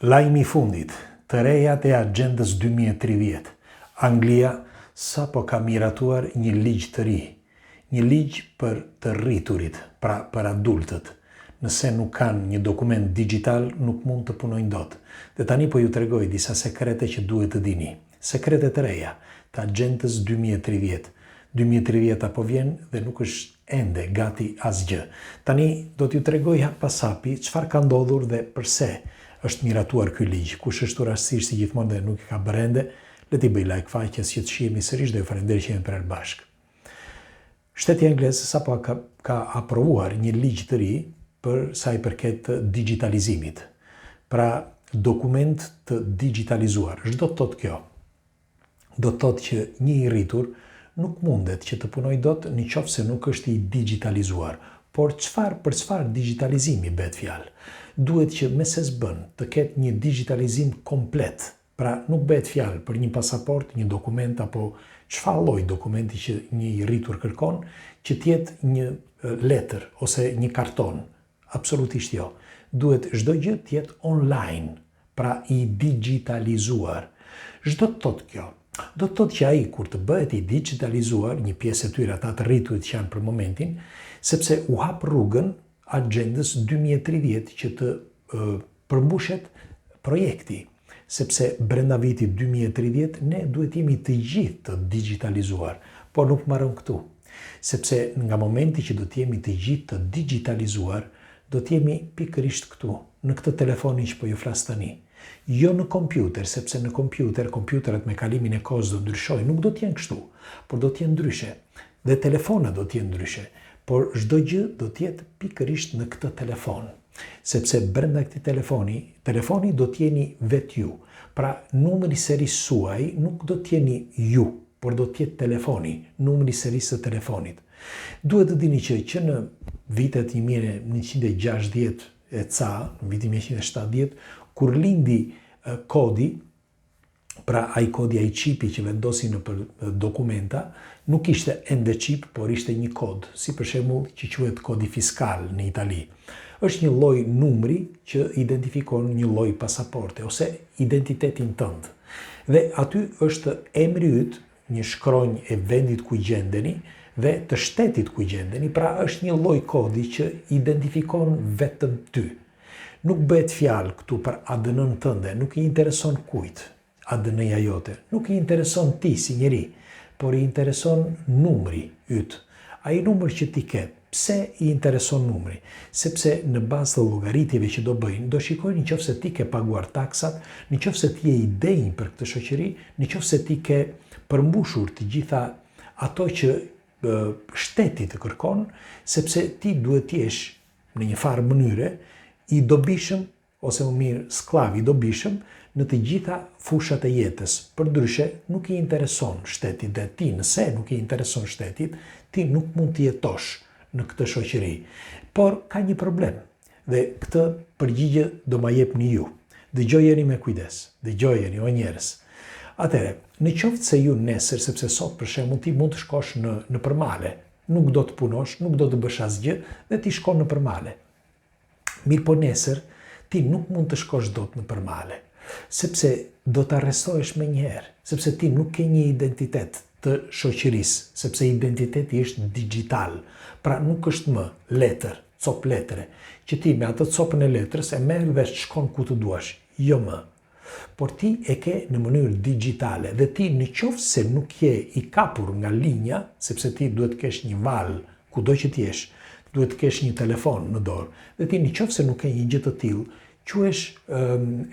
Lajmi i fundit, të rejat e Agendës 2030. Anglia sapo ka miratuar një ligj të ri, një ligj për të rriturit, pra për adultët. Nëse nuk kanë një dokument digital, nuk mund të punojnë dot. Dhe tani po ju tregoj disa sekrete që duhet të dini. Sekrete të reja të Agendës 2030. 2030 apo vjen dhe nuk është ende gati asgjë. Tani do t'ju tregoj hap pas hapi çfarë ka ndodhur dhe pse është miratuar ky ligj. Kush është rastësisht si gjithmonë dhe nuk e ka bërë le t'i bëj like faqes që të shihemi sërish dhe ju falenderoj që jemi për bashkë. Shteti anglez sapo ka aprovuar një ligj të ri për sa i përket digitalizimit. Pra, dokument të digitalizuar. Ç'do të thotë kjo? Do të thotë që një i rritur nuk mundet që të punojë dot nëse nuk është i digitalizuar. Por për çfarë digitalizimi bëhet fjalë? Duhet që me se s'bën të ketë një digitalizim komplet. Pra nuk bëhet fjalë për një pasaport, një dokument apo çfarë lloj dokumenti që një i rritur kërkon, që të jetë një letër ose një karton. Absolutisht jo. Duhet çdo gjë të jetë online, pra i digitalizuar. Ç'do të thotë kjo? Do të thotë që ai kur të bëhet i digitalizuar, një pjesë e tyre ata të rriturit që janë për momentin, sepse u hap rrugën Agendës 2030 që të përmbushet projekti, sepse brenda vitit 2030 ne duhet jemi të gjithë të digitalizuar, por nuk marrëm këtu, sepse nga momenti që do të jemi të gjithë të digitalizuar, do të jemi pikërisht këtu, në këtë telefonin që po ju flas tani. Jo në kompjuter, sepse në kompjuterat me kalimin e kohës do ndryshojnë, nuk do të jenë kështu, por do të jenë ndryshe. Dhe telefonat do të jenë ndryshe, por çdo gjë do të jetë pikërisht në këtë telefon. Sepse brenda këtij telefoni do të jeni vetë ju. Pra, numri serisë suaj nuk do të jeni ju, por do të jetë telefoni, numri serisë së telefonit. Duhet të dini që në vitet 1960 e ca, në vitin 1970, kur lindi kodi, pra ai kodi, ai qipi që vendosi në dokumenta, nuk ishte ende qip, por ishte një kod, si për shembull që quhet kodi fiskal në Itali. Është një lloj numri që identifikon një lloj pasaporte ose identitetin tënd. Dhe aty është emri yt, një shkronjë e vendit ku gjendeni dhe të shtetit ku gjendeni, pra është një lloj kodi që identifikon vetëm ty. Nuk bëhet fjalë këtu për ADN-n tënde, nuk i intereson kujt ADN-ja jote, nuk i intereson ti si njeri, por i intereson numri yt. Ai numër që ti ke, pse i intereson numri? Sepse në bazë të llogaritjeve që do bëjnë, do shikojnë nëse ti ke paguar taksat, nëse ti je i denj për këtë shoqëri, nëse ti ke përmbushur të gjitha ato që shteti të kërkon, sepse ti duhet të jesh në një farë mënyre i dobishëm, ose më mirë sklav i dobishëm, në të gjitha fushat e jetës. Përndryshe, nuk i intereson shtetit dhe ti, nëse nuk i intereson shtetit, ti nuk mund të jetosh në këtë shoqëri. Por ka një problem dhe këtë përgjigje do ma jepni ju. Dëgjojeni me kujdes, dëgjojeni o njerëz. Atëre, në qoftë se ju nesër, sepse sot për shembull ti mund të shkosh në përmale, nuk do të punosh, nuk do të bësh asgjë dhe ti shkon në përmale. Mirë po nesër, ti nuk mund të shkosh dot në përmale, sepse do të arrestohesh me njëherë, sepse ti nuk ke një identitet të shoqërisë, sepse identiteti është digital, pra nuk është më letër, copë letre, që ti me atë copën e letrës e merr dhe shkon ku të duash, jo më. Por ti e ke në mënyrë digjitale dhe ti në qoftë se nuk je i kapur nga linja, sepse ti duhet të kesh një valë kudo që ti jesh, duhet të kesh një telefon në dorë, dhe ti në qoftë se nuk ke një gjë të tillë, quhesh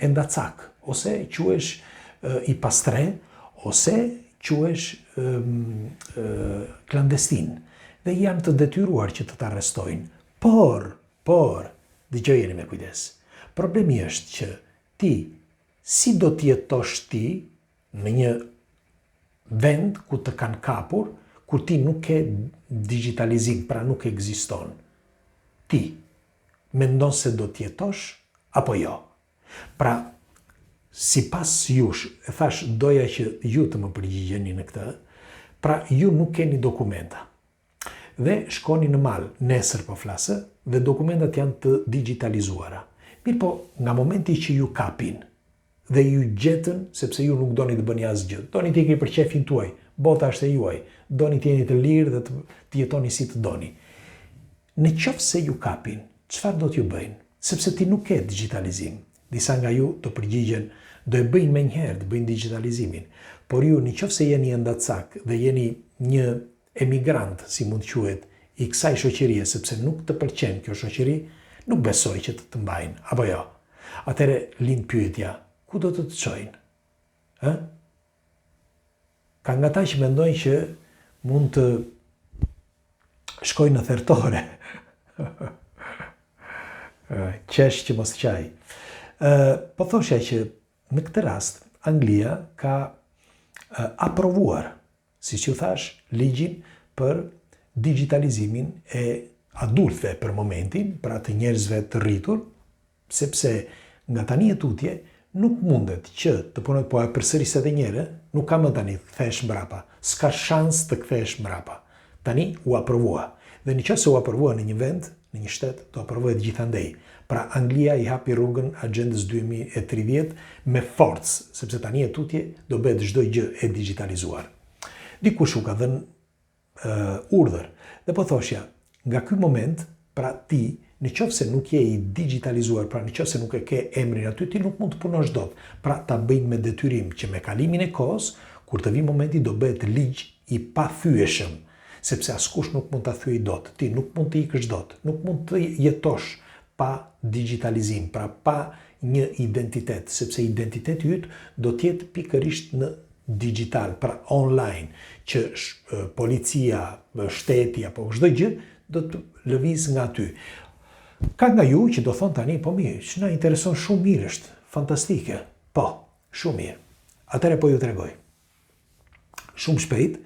endacak, ose quhesh i pastre, ose quhesh klandestin, dhe janë të detyruar që të arrestojnë. Por, dëgjojeni me kujdes. Problemi është që ti, si do të jetosh ti në një vend ku të kanë kapur, kur ti nuk ke digitalizim, pra nuk ekziston. Ti, mendon se do të jetosh, apo jo? Pra, sipas jush, e thash doja që ju të më përgjigjeni në këtë, pra ju nuk keni dokumenta. Dhe shkoni në mal, nesër po flasë, dhe dokumentat janë të digitalizuara. Mirë po, nga momenti që ju kapin dhe ju gjetën sepse ju nuk doni të bëni asgjë, doni të ikni për qefin tuaj, bota është e juaj, doni të jeni të lirë dhe të jetoni si të doni. Në qoftë se ju kapin, çfarë do t'ju bëjnë? Sepse ti nuk ke digitalizim. Disa nga ju do përgjigjen, do e bëjnë me njëherë, të bëjnë digitalizimin. Por ju, në qoftë se jeni ndacak dhe jeni një emigrant, si mund quhet, i kësaj shoqërie, sepse nuk të pëlqen kjo shoqëri, nuk besoj që të mbajnë, apo jo. Atëre lind pyetja, ku do të çojnë? Ka nga ta që mendojnë që mund të shkojnë në thertore. Qesh që mos qaj. Po thosha që në këtë rast, Anglia ka aprovuar, si që thash, ligjin për digitalizimin e adultëve për momentin, pra të njerëzve të rritur, sepse nga tani e tutje nuk mundet që të punojt, po e përsëris edhe njëre, nuk ka më tani të kthesh mbrapa, s'ka shans të kthesh mbrapa. Tani u aprovua. Dhe në qoftë se u aprovua në një vend, në një shtet, do aprovohet gjithandej. Pra Anglia i hapi rrugën agendës 2030 me forcë, sepse tani e tutje do bëhet çdo gjë e digitalizuar. Dikush u ka dhënë urdhër dhe po thoshja, nga ky moment, pra ti, në qoftë se nuk je i digitalizuar, pra në qoftë se nuk e ke emrin aty, ti nuk mund të punosh dot. Pra ta bëjnë me detyrim që me kalimin e kohës, kur të vi momenti do bëhet ligj i pathyeshëm, sepse askush nuk mund ta thyej dot. Ti nuk mund të ikësh dot, nuk mund të jetosh pa digitalizim, pra pa një identitet, sepse identiteti yt do të jetë pikërisht në digital, pra online, që policia, shteti apo çdo gjë do të lëviz nga ty. Ka nga ju që do thonë tani, po mirë, që na intereson shumë mirë është, fantastike. Po, shumë mirë. Atëre po ju tregoj. Shumë shpejt,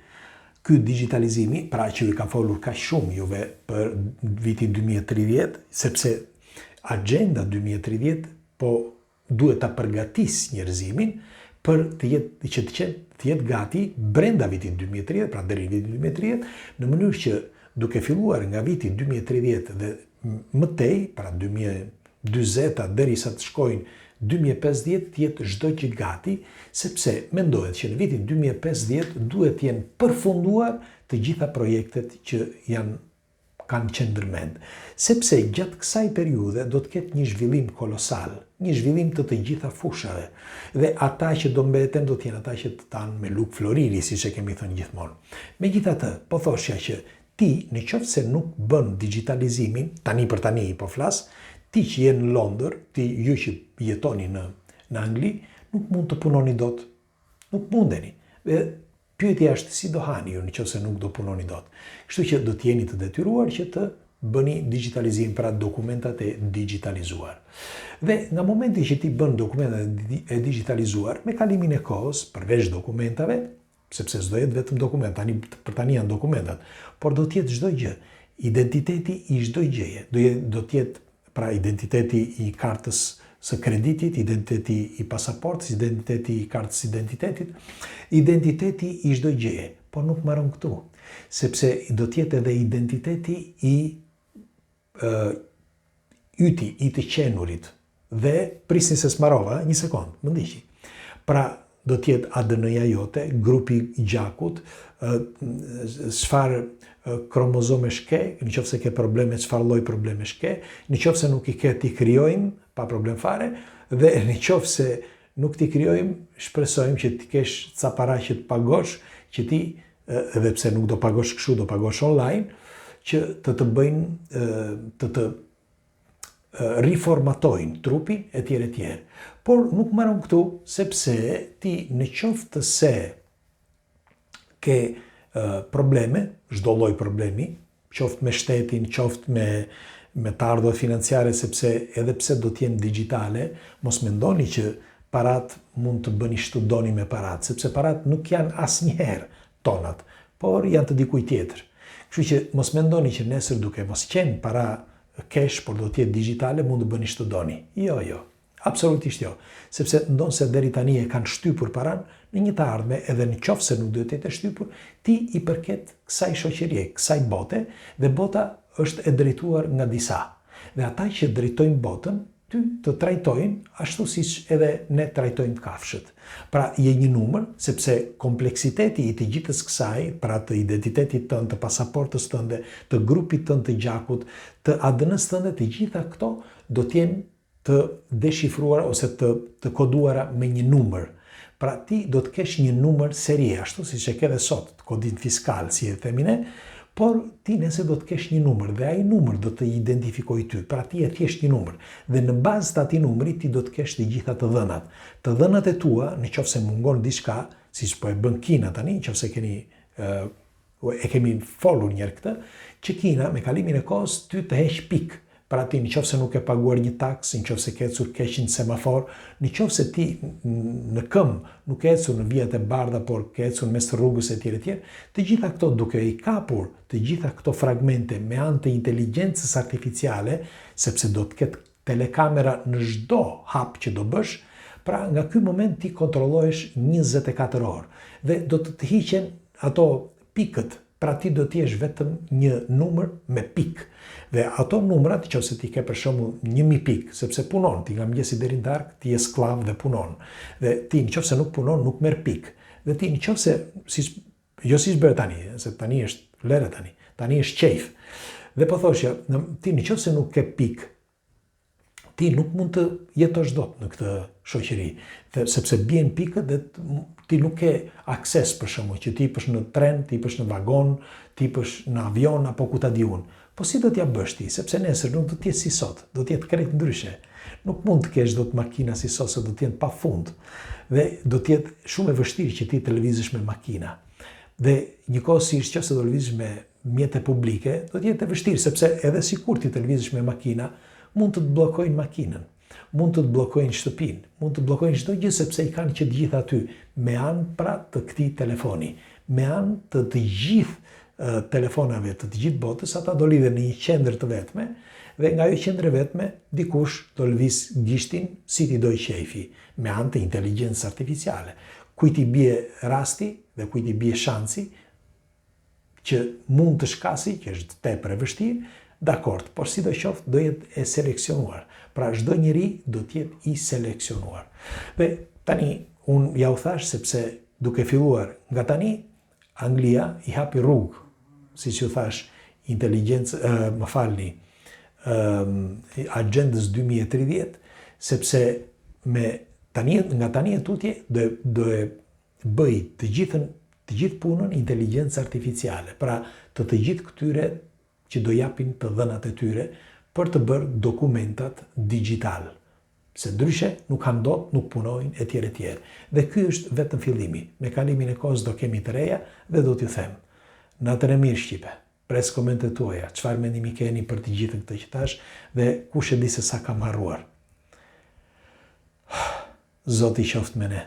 ky digitalizimi, pra që ju ka folur ka shumë juve për vitin 2030, sepse agenda 2030 po duhet ta përgatis njerëzimin për të jetë gati brenda vitit 2030, pra deri vitin 2030, në mënyrë që duke filluar nga viti 2030 dhe mëtej, pra 2040 derisa të shkojnë 2050, të jetë çdo gjë gati, sepse mendohet që në vitin 2050 duhet të jenë përfunduar të gjitha projektet që kanë qenë ndërmend. Sepse gjatë kësaj periudhe do të ketë një zhvillim kolosal, një zhvillim të gjitha fushave. Dhe ata që do mbeten do të jenë ata që të tanë me luk floriri, siç e kemi thënë gjithmonë. Megjithatë, po thoshja që ti, në qoftë se nuk bën digitalizimin, tani për tani po flas, ti që je në Londër, ju që jetoni në Angli, nuk mund të punoni dot. Nuk mundeni. Dhe pyetja është si do hani ju nëse nuk do punoni dot. Kështu që do të jeni të detyruar që të bëni digitalizim, pra dokumentat e digitalizuar. Dhe nga momenti që ti bën dokumentat e digitalizuar, me kalimin e kohës, përveç dokumentave, sepse s'do jetë vetëm dokument, për tani janë dokumentat, por do të jetë çdo gjë, identiteti i çdo gjëje, do të jetë pra identiteti i kartës së kreditit, identiteti i pasaportës, identiteti i kartës identitetit, identiteti i çdo gjëje, por nuk mbaron këtu, sepse do të jetë edhe identiteti i yti, i të qenurit, dhe prisni se s'marova, një sekond, më ndiqi. Pra, do të jetë ADN-ja jote, grupi i gjakut, çfarë kromozome shke, në qoftë se ke probleme, çfarë lloj probleme shke, në qoftë se nuk i ke ti krijojmë, pa problem fare, dhe në qoftë se nuk ti krijojmë, shpresojmë që ti kesh ca para që të pagosh, që ti, edhe pse nuk do pagosh kështu, do pagosh online, që të bëjnë, të riformatojnë trupin, etj. Por nuk marron këtu, sepse ti në qoftë se ke probleme, çdo lloj problemi, qoftë me shtetin, qoftë me të ardhurat financiare, sepse edhe pse do të jenë digjitale, mos mendoni që parat mund të bëni ç'të doni me parat, sepse parat nuk janë asnjëherë tonat, por janë të dikujt tjetër. Kështu që mos mendoni që nesër duke mos qenë para cash, por do të jetë digjitale, mund të bëni ç'të doni. Jo. Absolutisht jo. Sepse ndonse deri tani e kanë shtypur paran, në një të ardhme, edhe në qoftë se nuk do të jetë shtypur, ti i përket kësaj shoqërie, kësaj bote, dhe bota është e drejtuar nga disa. Dhe ata që drejtojnë botën, ty të trajtojnë ashtu siç edhe ne trajtojmë të kafshët. Pra je një numër, sepse kompleksiteti i të gjithës kësaj, pra të identitetit tënd, të pasaportës tënde, të grupit tënd të gjakut, të ADN-s tënde, të gjitha këto do t'jenë të deshifruara ose të koduara me një numër. Pra ti do të kesh një numër serie, ashtu siç e ke dhe sot, kodin fiskal, si e themi ne, por ti nëse do të kesh një numër dhe ai numër do të identifikoj ty, pra ti e thjesht një numër. Dhe në bazë të atij numri ti do të kesh të gjitha të dhënat. Të dhënat e tua, nëse mungon diçka, siç po e bën Kina tani, nëse e kemi folur një herë këtë, që Kina me kalimin e kohës ty të heq pikë. Pra ti nëse nuk e paguar një taks, nëse ke ecur keq në semafor, nëse ti në këmbë nuk ke ecur në vijat e bardha, por ke ecur mes rrugës etj. Të gjitha këto duke i kapur të gjitha këto fragmente me anë të inteligjencës artificiale, sepse do të ketë telekamera në çdo hap që do bësh, pra nga ky moment ti kontrollohesh 24 orë dhe do të hiqen ato pikët. Pra ti do t'jesh vetëm një numër me pikë. Dhe ato numrat, nëse ti ke për shembull 1000 pikë, sepse punon, ti nga mëngjesi deri në darkë, ti je sklav dhe punon. Dhe ti nëse nuk punon, nuk merr pikë. Dhe ti nëse siç bëhet tani, se tani është lere tani është qejf. Dhe po thoshja, ti nëse nuk ke pikë, ti nuk mund të jetosh dot në këtë shoqëri, sepse bien pikët dhe ti nuk ke akses për shembull që ti ipesh në tren, ti ipesh në vagon, ti ipesh në avion apo ku ta di unë. Po si do t'ja bësh ti? Sepse nesër nuk do t'jetë si sot, do t'jetë krejt ndryshe. Nuk mund të kesh dot makina si sot, se do t'jenë pafund. Dhe do t'jetë shumë e vështirë që ti të lëvizësh me makina. Dhe njëkohësisht nëse do lëvizësh me mjete publike, do t'jetë e vështirë, sepse edhe sikur ti të lëvizësh me makina, mund të të bllokojnë makinën, mund të të bllokojnë shtëpinë, mund të bllokojnë çdo gjë sepse i kanë që të gjitha aty, me anë pra të këtij telefoni, me anë të gjithë telefonave të gjithë botës, ata do lidhen në një qendër të vetme dhe nga ajo qendër e vetme dikush do lëviz gishtin si ti doj qefi, me anë të inteligjencës artificiale. Kujt i bie rasti dhe kujt i bie shansi që mund të shkasi, që është tepër e vështirë, dakord, por sidoqoftë do jetë e seleksionuar. Pra çdo njeri do të jetë i seleksionuar. Dhe tani unë ja u thash sepse duke filluar nga tani, Anglia i hapi rrugë, siç ju thash, agjendës 2030, sepse nga tani e tutje do e bëj të gjithë punën inteligjencë artificiale, pra të gjithë këtyre që do japin të dhënat e tyre për të bërë dokumentat digital. Se ndryshe nuk kanë dot, nuk punojnë, etj. Dhe ky është vetëm fillimi. Me kalimin e kohës do kemi të reja dhe do t'ju them. Natën e mirë Shqipe. Pres komentet tuaja, çfarë mendimi keni për të gjithën këtë që thash dhe kush e di se sa kam harruar. Zoti qoftë me ne.